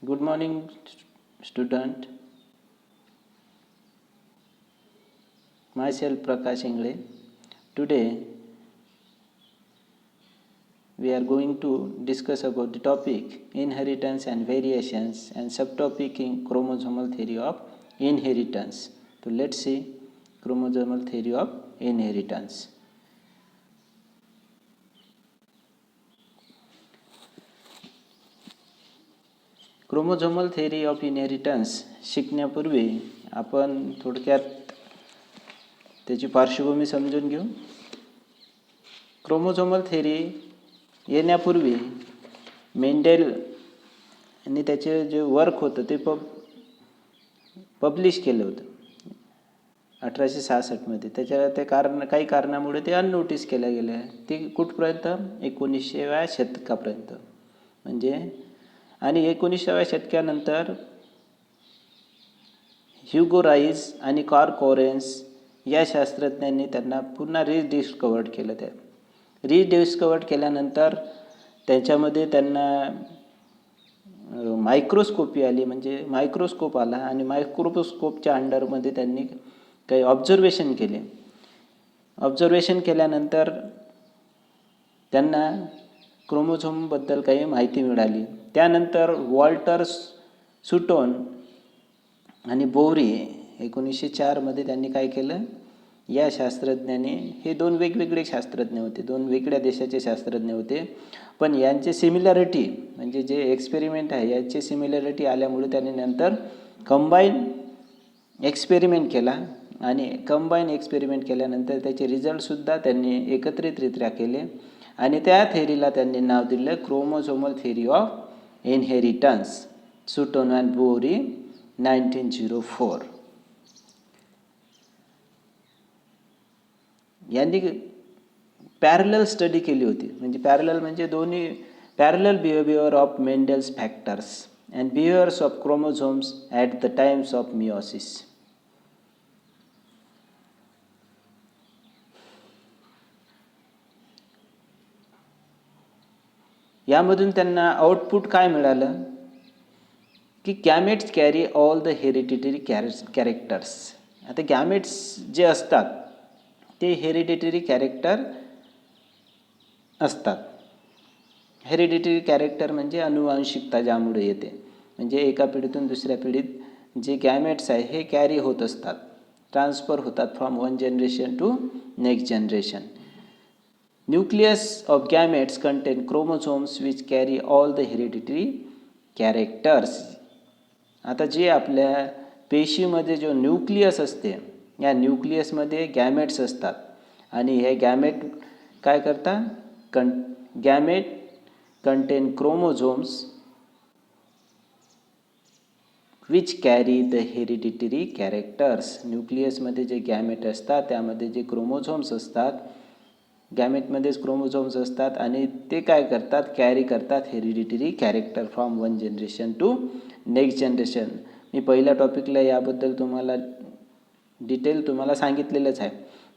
Good morning, student. Myself Prakash Ingle. Today we are going to discuss about the topic inheritance and variations and subtopic in chromosomal theory of inheritance. So let's see chromosomal theory of inheritance. Chromosomal theory of inheritance शिकण्यापूर्वी आपण थोडक्यात त्याची पार्श्वभूमी समजून घेऊ. Chromosomal theory येण्यापूर्वी Mendel यांनी त्याचे जे वर्क होतं ते पब्लिश केलं होतं 1866 त्याच्या ते काही कारणामुळे ते अननोटीस केलं गेलं आहे. ते कुठपर्यंत 19व्या शतकापर्यंत म्हणजे आणि 19व्या शतकानंतर ह्युगो राईस आणि कार्ल कोरेन्स या शास्त्रज्ञांनी त्यांना पुन्हा रिडिस्कवर्ड केलं. त्या रिडिस्कवर्ड केल्यानंतर त्याच्यामध्ये त्यांना मायक्रोस्कोपी आली, म्हणजे मायक्रोस्कोप आला आणि मायक्रोस्कोपच्या अंडरमध्ये त्यांनी काही ऑब्झर्वेशन केले. ऑब्झर्वेशन केल्यानंतर त्यांना क्रोमोझोमबद्दल काही माहिती मिळाली. त्यानंतर वॉल्टर सुटोन आणि बोरी 1904 त्यांनी काय केलं, या शास्त्रज्ञांनी, हे दोन वेगवेगळे शास्त्रज्ञ होते, दोन वेगळ्या देशाचे शास्त्रज्ञ होते, पण यांचे सिमिलॅरिटी म्हणजे जे एक्सपेरिमेंट आहे याचे सिमिलॅरिटी आल्यामुळे त्यांनी नंतर कंबाईन एक्सपेरिमेंट केला आणि कंबाईन एक्सपेरिमेंट केल्यानंतर त्याचे रिझल्टसुद्धा त्यांनी एकत्रितरित्या केले आणि त्या थेरीला त्यांनी नाव दिलं chromosomal theory of inheritance, Sutton and Boveri 1904. यांनी पॅरलल स्टडी केली होती. म्हणजे पॅरलल म्हणजे दोन्ही parallel behaviour of Mendel's factors and behaviours of chromosomes at the times of meiosis. यामधून त्यांना आउटपुट काय मिळालं की gametes carry all the hereditary characters. आता गॅमेट्स जे असतात ते हेरिडिटरी कॅरेक्टर असतात. हेरिडिटरी कॅरेक्टर म्हणजे अनुवांशिकता ज्यामुळे येते, म्हणजे एका पिढीतून दुसऱ्या पिढीत जे गॅमेट्स आहे हे कॅरी होत असतात, ट्रान्सफर होतात from one generation to next generation. Nucleus of gametes contain chromosomes which carry all the hereditary characters. आता जे आपल्या पेशीमध्ये जो न्यूक्लियस असते, या न्यूक्लियसमध्ये गॅमेट्स असतात आणि हे गॅमेट काय करतात, gamete contain chromosomes which carry the hereditary characters. न्यूक्लियसमध्ये जे गॅमेट असतात त्यामध्ये जे क्रोमोझोम्स असतात, गॅमेटमध्येच क्रोमोझोम्स असतात आणि ते काय करतात, कॅरी करतात hereditary character from one generation to next generation. मी पहिल्या टॉपिकला याबद्दल डिटेल तुम्हाला सांगितलेलंच आहे.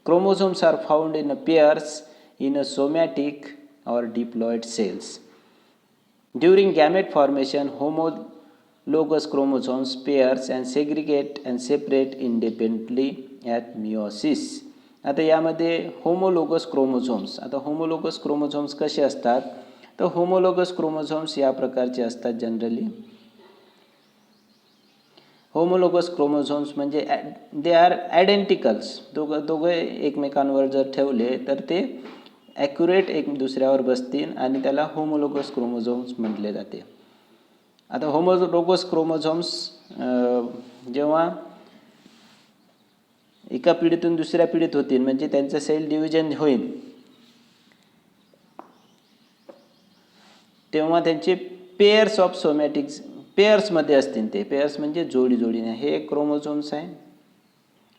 Chromosomes are found in a pairs in a somatic or diploid cells. During gamete formation, homologous chromosomes pairs and segregate and separate independently at meiosis. आता यामध्ये homologous chromosomes, आता होमोलोगस क्रोमोझोम्स कसे असतात, तर होमोलोगस क्रोमोझोम्स या प्रकारचे असतात. Generally homologous chromosomes म्हणजे दे आर आयडेंटिकल्स. दोघं एकमेकांवर जर ठेवले तर ते ॲक्युरेट एक दुसऱ्यावर बसतील आणि त्याला होमोलोगस क्रोमोझोम्स म्हटले जाते. आता होमोलोगस क्रोमोझोम्स जेव्हा एका पिढीतून दुसऱ्या पिढीत होतील, म्हणजे त्यांचं सेल डिव्हिजन होईल, तेव्हा त्यांचे पेअर्स ऑफ सोमॅटिक्स पेअर्समध्ये असतील. ते पेअर्स म्हणजे जोडीने. हे एक क्रोमोझोम्स आहे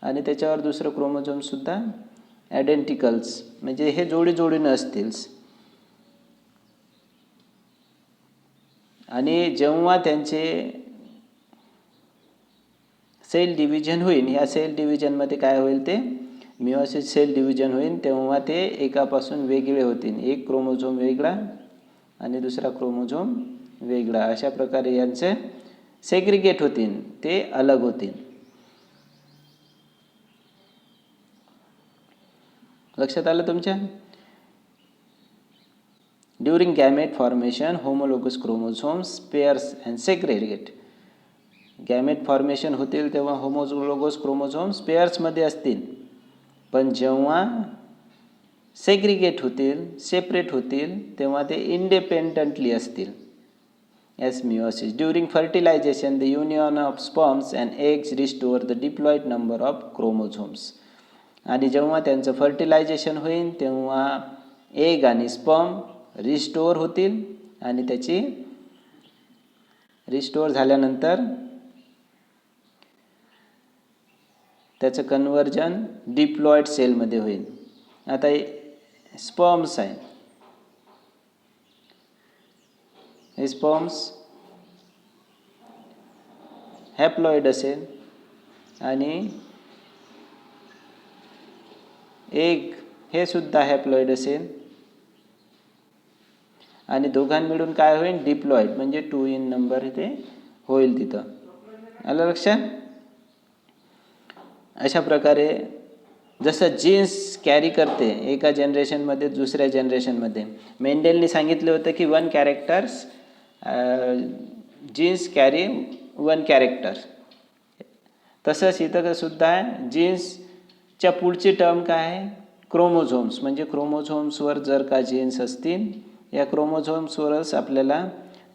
आणि त्याच्यावर दुसरं क्रोमोझोम्ससुद्धा आयडेंटिकल्स, म्हणजे हे जोडीने असतील. आणि जेव्हा त्यांचे सेल डिव्हिजन होईल, ह्या सेल डिव्हिजनमध्ये काय होईल, ते मिओसिस सेल डिव्हिजन होईल, तेव्हा ते एकापासून वेगळे होतील. एक क्रोमोझोम वेगळा आणि दुसरा क्रोमोझोम वेगळा, अशा प्रकारे यांचे सेग्रिगेट होतील, ते अलग होतील. लक्षात आलं तुमच्या? During gamete formation homologous chromosomes pairs and segregate. Gamete formation होतील तेव्हा होमोलोगस क्रोमोझोम्स पेअर्समध्ये असतील, पण जेव्हा सेग्रिगेट होतील, सेपरेट होतील, तेव्हा ते इंडिपेंडंटली असतील. as meiosis. During fertilization, the union of sperms and eggs restore the diploid number of chromosomes. आणि जेव्हा त्यांचं फर्टिलायझेशन होईल तेव्हा एग आणि स्पर्म रिस्टोअर होतील आणि त्याची रिस्टोअर झाल्यानंतर त्याचं कन्वर्जन डिप्लॉइड सेलमध्ये होईल. आता स्पर्म्स आहे, हे स्पर्म्स हॅप्लॉइड असेल आणि एग हे सुद्धा हॅप्लॉइड असेल आणि दोघां मिळून काय होईल, डिप्लॉइड, म्हणजे 2 in नंबर इथे होईल. तिथं आलं लक्षात? अशा प्रकारे जसं जीन्स कॅरी करते एका जनरेशनमध्ये दुसऱ्या जनरेशनमध्ये, मेंडेलनी सांगितलं होतं की 1 कॅरेक्टर्स जीन्स कॅरी 1 कॅरेक्टर. तसंच इथं सुद्धा आहे, जीन्सच्या पुढची टर्म काय आहे, क्रोमोझोम्स. म्हणजे क्रोमोझोम्सवर जर का जीन्स असतील, या क्रोमोझोम्सवरच आपल्याला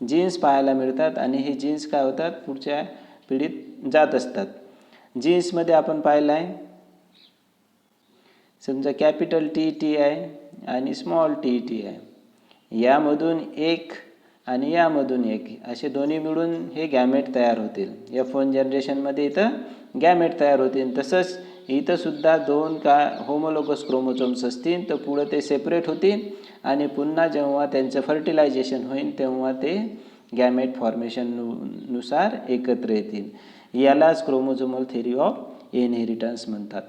जीन्स पाहायला मिळतात आणि हे जीन्स काय होतात, पुढच्या पिढीत जात असतात. जीन्समध्ये आपण पाहिलं आहे, समजा कॅपिटल TT आहे आणि स्मॉल TT आहे, यामधून एक आणि यामधून एक, असे दोन्ही मिळून हे गॅमेट तयार होतील. F1 जनरेशनमध्ये इथं गॅमेट तयार होतील. तसंच इथं सुद्धा 2 होमोलोगस क्रोमोझोम्स असतील तर पुढं ते सेपरेट होतील आणि पुन्हा जेव्हा त्यांचं फर्टिलायझेशन होईल तेव्हा ते गॅमेट फॉर्मेशननुसार एकत्र येतील. यालाच क्रोमोझोमल थेरी ऑफ इनहेरिटन्स म्हणतात.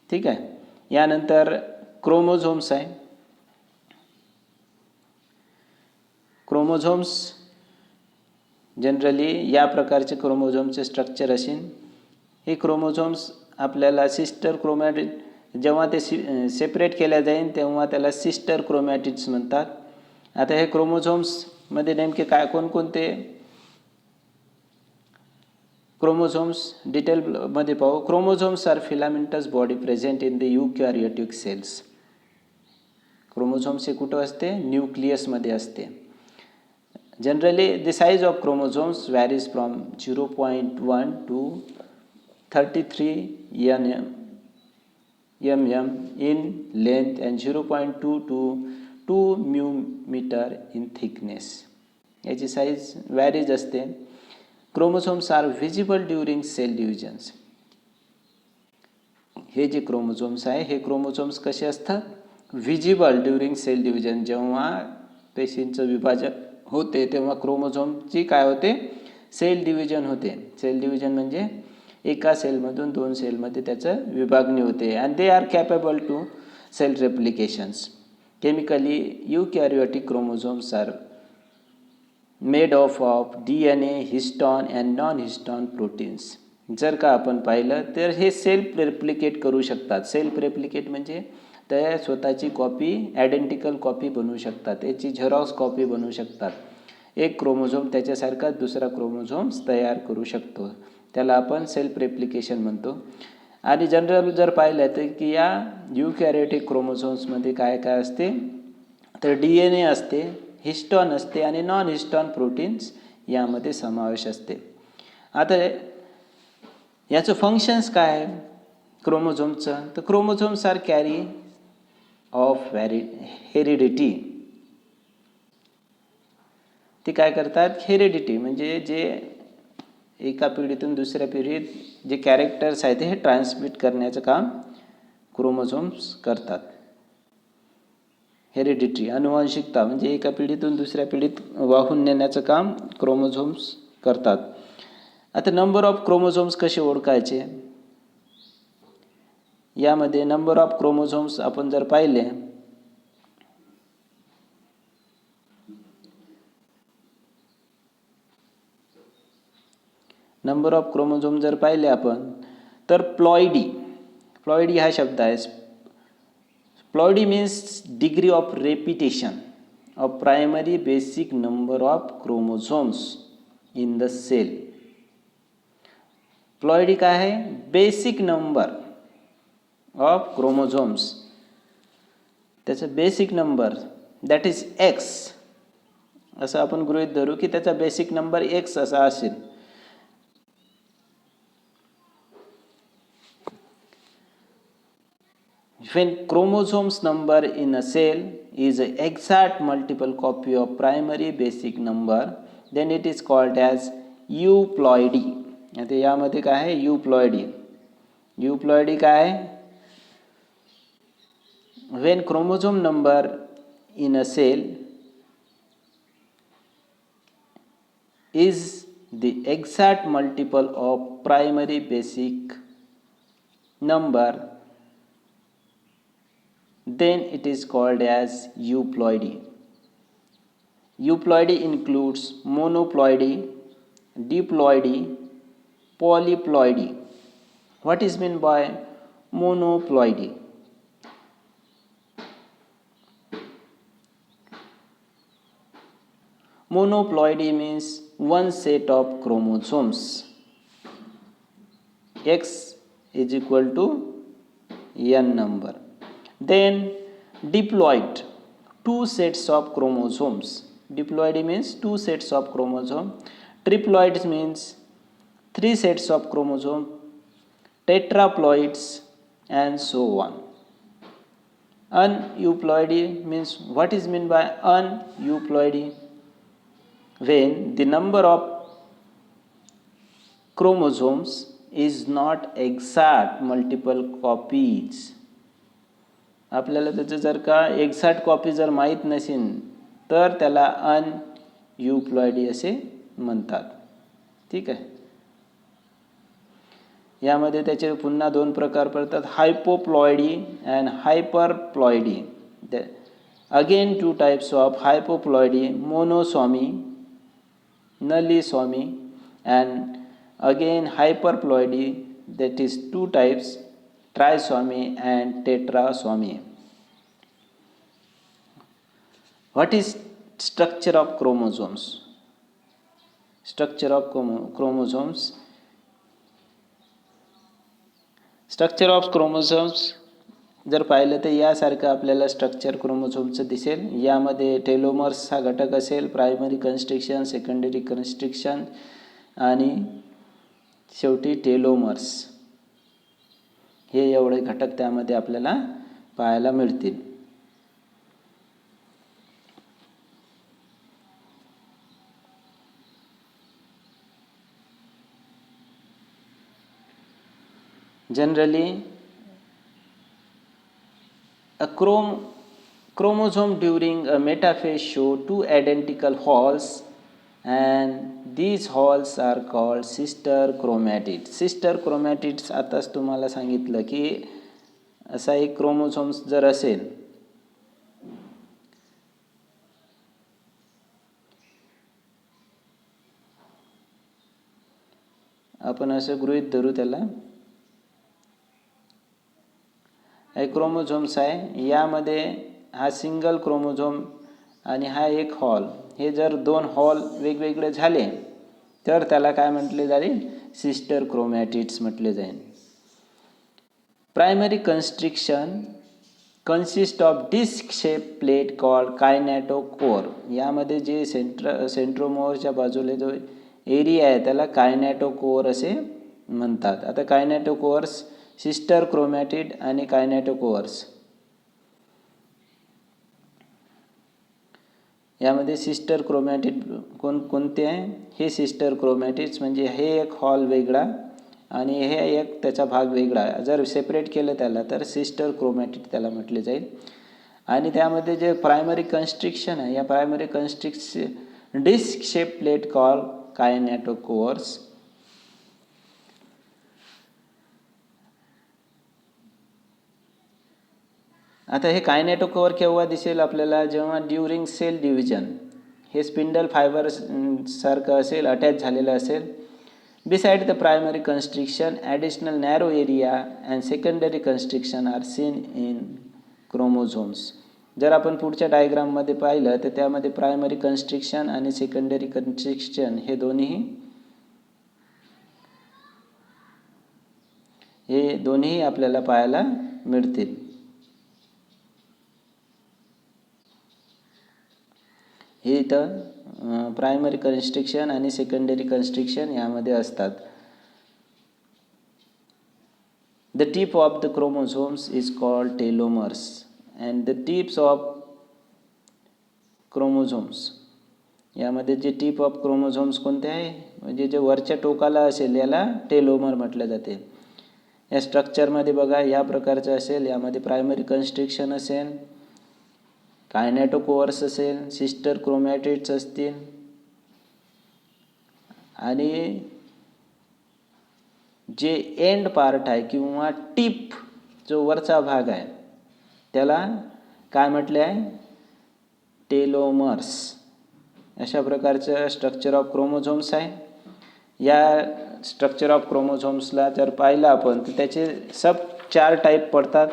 ठीक आहे. यानंतर क्रोमोझोम्स आहे. क्रोमोझोम्स जनरली या प्रकारचे क्रोमोझोमचे स्ट्रक्चर असेल. हे क्रोमोझोम्स आपल्याला सिस्टर क्रोमॅटिड, जेव्हा ते सेपरेट केल्या जाईल तेव्हा त्याला सिस्टर क्रोमॅटिड्स म्हणतात. आता हे क्रोमोझोम्समध्ये नेमके काय कोणकोणते क्रोमोझोम्स डिटेलमध्ये पाहू. Chromosomes are filamentous body present in the eukaryotic cells. Chromosomes हे कुठं असते, न्यूक्लियसमध्ये असते. Generally, the size of chromosomes varies from 0.1 to 33 mm in length and 0.2 to 2 μm in thickness. याची साईज वॅरीज असते. Chromosomes are visible during cell divisions. हे जे chromosomes आहे, हे क्रोमोझोम्स कसे असतात, व्हिजिबल ड्युरिंग सेल डिव्हिजन. जेव्हा पेशींचं विभाजन होते तेव्हा क्रोमोझोमची काय होते, सेल डिव्हिजन होते. सेल डिव्हिजन म्हणजे एका सेलमधून 2 सेलमध्ये त्याचं विभागणी होते. And they are capable to cell replications. Chemically eukaryotic chromosomes are made of DNA, histone and non histone proteins. जर का आपण पाहिलं तर हे सेल्फ रेप्लिकेट करू शकतात. सेल्फ रेप्लिकेट म्हणजे त्या स्वतःची कॉपी, आयडेंटिकल कॉपी बनवू शकतात, याची झेरॉक्स कॉपी बनवू शकतात. एक क्रोमोझोम त्याच्यासारखा दुसरा क्रोमोझोम्स तयार करू शकतो. त्याला आपण सेल्फ रेप्लिकेशन म्हणतो. आणि जनरल जर पाहिलं तर की या यूकॅरियोटिक क्रोमोझोम्समध्ये काय काय असते, तर DNA असते, हिस्टॉन असते आणि नॉन हिस्टॉन प्रोटीन्स यामध्ये समावेश असते. आता याचं फंक्शन्स काय आहे क्रोमोझोमचं, तर chromosomes are carry of heredity. ते काय करतात, हेरिडिटी म्हणजे जे एका पिढीतून दुसऱ्या पिढीत जे कॅरेक्टर्स आहेत हे ट्रान्समिट करण्याचं काम क्रोमोझोम्स करतात. हेरिडिटी अनुवांशिकता म्हणजे एका पिढीतून दुसऱ्या पिढीत वाहून नेण्याचं काम क्रोमोझोम्स करतात. आता नंबर ऑफ क्रोमोझोम्स कसे ओळखायचे, यामध्ये नंबर ऑफ क्रोमोझोम्स आपण जर पाहिले नंबर ऑफ क्रोमोझोम जर पाहिले आपण तर प्लॉइडी हा शब्द आहे. Ploidy means degree of repetition of primary basic number of chromosomes in the cell. Ploidy काय आहे? बेसिक नंबर ऑफ क्रोमोझोम्स, त्याचं basic number that is X असं आपण गृहीत धरू की त्याचा बेसिक नंबर एक्स असा असेल. When chromosomes number in a cell is an exact multiple copy of primary basic number, then it is called as euploidy. आता यामध्ये काय आहे? euploidy. euploidy काय आहे? When chromosome number in a cell is the exact multiple of primary basic number, then it is called as euploidy. Euploidy includes monoploidy, diploidy, polyploidy. What is meant by monoploidy? Monoploidy means one set of chromosomes. X is equal to n number. Then diploid, two sets of chromosomes. Diploidy means two sets of chromosome. Triploids means three sets of chromosome. Tetraploids and so on. Aneuploidy means, what is meant by aneuploidy? When the number of chromosomes is not exact multiple copies. आपल्याला त्याचं जर का exact copy जर माहीत नसेल तर त्याला अनयूप्लॉइडी असे म्हणतात. ठीक आहे. यामध्ये त्याचे पुन्हा दोन प्रकार पडतात, hypoploidy and hyperploidy. Again two types of hypoploidy, monosomy, nullisomy, and again hyperploidy, that is two types, trisomy and tetrasomy. What is structure of chromosomes? Structure of chromosomes. Structure of chromosomes जर पाहिलं तर यासारखं आपल्याला structure क्रोमोझोमचं दिसेल. यामध्ये टेलोमर्स हा घटक असेल, प्रायमरी कन्स्ट्रिक्शन, सेकंडरी कन्स्ट्रिक्शन आणि शेवटी टेलोमर्स, हे एवढे घटक त्यामध्ये आपल्याला पाहायला मिळतील. Generally a chromosome during a metaphase show two identical halls, and these halls are called sister chromatids. sister chromatids आताच तुम्हाला सांगितलं की असा एक क्रोमोझोम्स जर असेल आपण असं गृहीत धरू त्याला, एक क्रोमोझोम्स आहे, यामध्ये हा सिंगल क्रोमोझोम आणि हा एक हॉल, हे जर दोन हॉल वेगवेगळे झाले तर त्याला काय म्हटले जाईल? सिस्टर क्रोमॅटिड्स म्हटले जाईल. Primary constriction consist of disc shape plate called kinetochore. यामध्ये जे सेंट्रोमोअरच्या बाजूला जो एरिया आहे त्याला कायनॅटोकोर असे म्हणतात. आता कायनॅटोकोअर्स, सिस्टर क्रोमॅटिड आणि कायनॅटोकोअर्स, यामध्ये सिस्टर क्रोमॅटिड कोणते आहे? हे सिस्टर क्रोमॅटिड्स म्हणजे हे एक हॉल वेगळा आणि हे एक त्याचा भाग वेगळा. जर सेपरेट केलं त्याला तर सिस्टर क्रोमॅटिड त्याला म्हटले जाईल. आणि त्यामध्ये जे प्रायमरी कन्स्ट्रिक्शन आहे, या primary constriction disc shape plate call kinetochores. आता हे कायनॅटोकोअर केव्हा दिसेल आपल्याला? जेव्हा ड्युरिंग सेल डिव्हिजन हे स्पिंडल फायबर सारखं असेल, अटॅच झालेलं असेल, Beside the primary constriction, additional narrow area and secondary constriction are seen in chromosomes. जर आपण पुढच्या डायग्राममध्ये पाहिलं तर त्यामध्ये प्रायमरी कन्स्ट्रिक्शन आणि सेकंडरी कन्स्ट्रिक्शन हे दोन्ही आपल्याला पाहायला मिळतील. हे इथं प्रायमरी कन्स्ट्रिक्शन आणि सेकंडरी कन्स्ट्रिक्शन यामध्ये असतात. The tip of the chromosomes is called telomeres and the tips of chromosomes, यामध्ये जे टिप ऑफ क्रोमोझोम्स कोणते आहे म्हणजे जे वरच्या टोकाला असेल याला टेलोमर म्हटले जाते. या स्ट्रक्चरमध्ये बघा या प्रकारचं असेल, यामध्ये प्रायमरी कन्स्ट्रिक्शन असेल, कायनेटोकोअर्स असेल, सिस्टर क्रोमॅटिड्स असतील आणि जे एंड पार्ट आहे किंवा टिप जो वरचा भाग आहे त्याला काय म्हटले आहे, टेलोमर्स. अशा प्रकारचं स्ट्रक्चर ऑफ क्रोमोझोम्स आहे. या स्ट्रक्चर ऑफ क्रोमोझोम्सला जर पाहिलं आपण तर त्याचे सब 4 टाईप पडतात.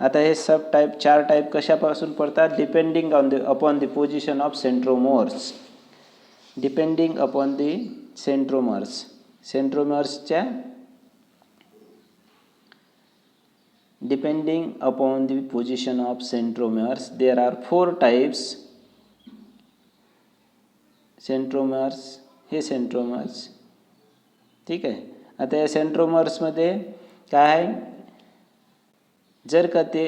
आता हे सब टाईप 4 टाईप कशापासून पडतात, depending upon the position of centromeres. Depending upon the सेंट्रोमर्सच्या depending upon the position of centromeres there are 4 types. सेंट्रोमर्स हे सेंट्रोमर्स, ठीक आहे. आता या सेंट्रोमर्समध्ये काय आहे, जर का ते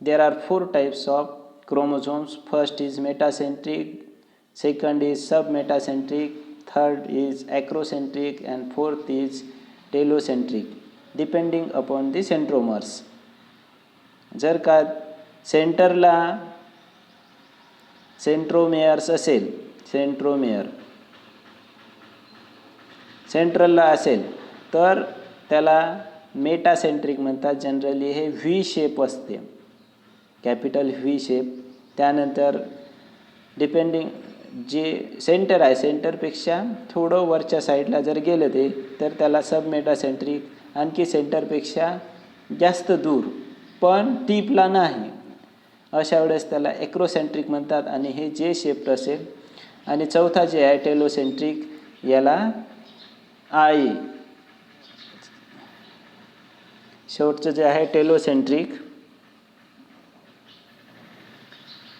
there are 4 types of chromosomes. First is metacentric, second is sub metacentric, third is acrocentric and fourth is telocentric depending upon the centromeres. जर का सेंटरला सेंट्रोमेअर्स असेल, सेंट्रलला असेल तर त्याला मेटासेंट्रिक म्हणतात. जनरली हे व्ही शेप असते, कॅपिटल व्ही शेप. त्यानंतर डिपेंडिंग जे सेंटर आहे सेंटरपेक्षा थोडं वरच्या साईडला जर गेलं ते तर त्याला सब मेटासेंट्रिक, आणखी सेंटरपेक्षा जास्त दूर पण टिपला नाही अशा वेळेस त्याला एक्रोसेंट्रिक म्हणतात आणि हे जे शेप्ड असेल. आणि चौथा जे आहे टेलोसेंट्रिक, याला शेवटचं जे आहे टेलोसेंट्रिक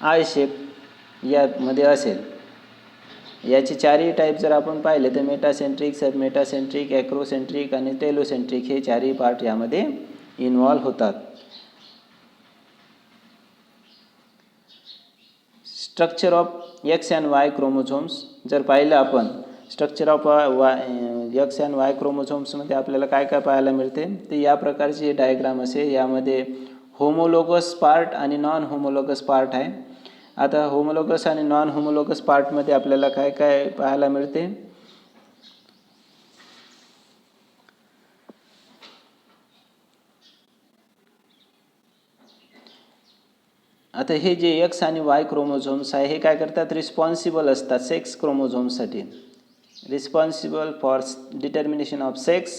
आय शेप यामध्ये असेल. याचे 4ही टाईप जर आपण पाहिले तर मेटासेंट्रिक, सब मेटासेंट्रिक, एक्रोसेंट्रिक आणि टेलोसेंट्रिक हे 4ही पार्ट यामध्ये इन्व्हॉल्व होतात. Structure of X and Y chromosomes जर पाहिलं आपण, structure of X and Y क्रोमोझोम्समध्ये आपल्याला काय काय पाहायला मिळते तर या प्रकारची हे डायग्राम असेल. यामध्ये होमोलोगस पार्ट आणि नॉन होमोलोगस पार्ट आहे. आता होमोलोगस आणि नॉन होमोलोगस पार्टमध्ये आपल्याला काय काय पाहायला मिळते, आता हे जे एक्स आणि वाय क्रोमोझोम्स आहे हे काय करतात, रिस्पॉन्सिबल असतात सेक्स क्रोमोझोम्ससाठी, responsible for determination of sex.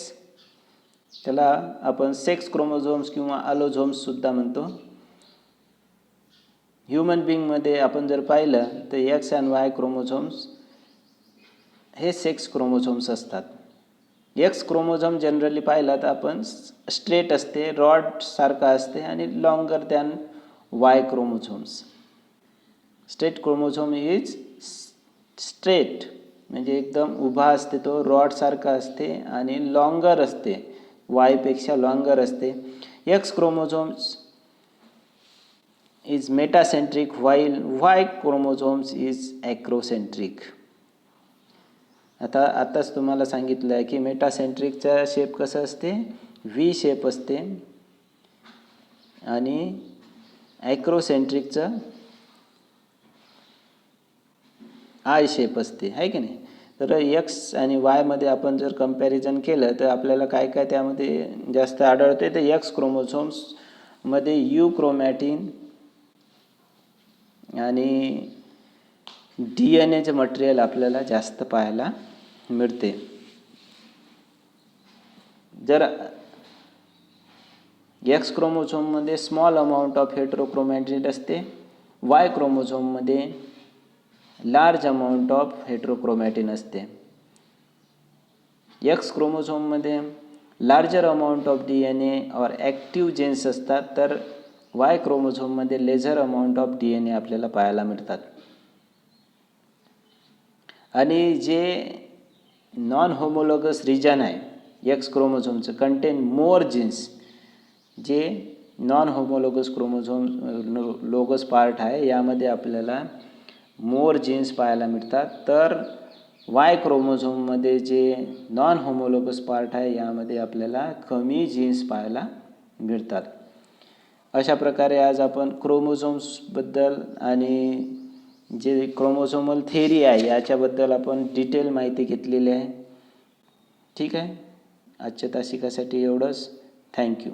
त्याला आपण सेक्स क्रोमोझोम्स किंवा अलोझोम्स सुद्धा म्हणतो. ह्युमन बिंगमध्ये आपण जर पाहिलं तर एक्स अँड वाय क्रोमोझोम्स हे सेक्स क्रोमोझोम्स असतात. एक्स क्रोमोझोम जनरली पाहिला तर आपण स्ट्रेट असते, रॉड सारखा असते आणि longer than Y chromosomes. Straight chromosome is straight म्हणजे एकदम उभा असते, तो रॉड सारखा असते आणि लॉंगर असते, वायपेक्षा लॉंगर असते. X chromosomes is metacentric while Y chromosomes is acrocentric. आताच तुम्हाला सांगितलं आहे की मेटासेंट्रिकचा शेप कसं असते, व्ही शेप असते आणि ॲक्रोसेंट्रिकचं आय शेप असते, आहे की नाही. तर एक्स आणि वायमध्ये आपण जर कंपॅरिझन केलं तर आपल्याला काय काय त्यामध्ये जास्त आढळते. तर एक्स क्रोमोझोम्समध्ये यू क्रोमॅटिन आणि DNA चे मटेरियल आपल्याला जास्त पाहायला मिळते. जर एक्स क्रोमोझोममध्ये स्मॉल अमाऊंट ऑफ हेटेरोक्रोमॅटिन असते, वाय क्रोमोझोममध्ये लार्ज अमाऊंट ऑफ हेटेरोक्रोमॅटिन असते. एक्स क्रोमोझोममध्ये लार्जर अमाऊंट ऑफ DNA और ॲक्टिव्ह जेन्स असतात, तर वाय क्रोमोझोममध्ये लेझर अमाऊंट ऑफ DNA आपल्याला पाहायला मिळतात. आणि जे नॉन होमोलॉगस रिजन आहे एक्स क्रोमोझोमचं कंटेन मोर जीन्स, जे non homologous chromosome locus part आहे यामध्ये आपल्याला मोर जीन्स पाहायला मिळतात. तर वाय क्रोमोझोममध्ये जे नॉन होमोलॉगस पार्ट आहे यामध्ये आपल्याला कमी जीन्स पाहायला मिळतात. अशा प्रकारे आज आपण क्रोमोझोम्सबद्दल आणि जे क्रोमोझोमल थेअरी आहे याच्याबद्दल आपण डिटेल माहिती घेतलेली आहे. ठीक आहे, आजच्या तासिकासाठी एवढंच. थँक्यू.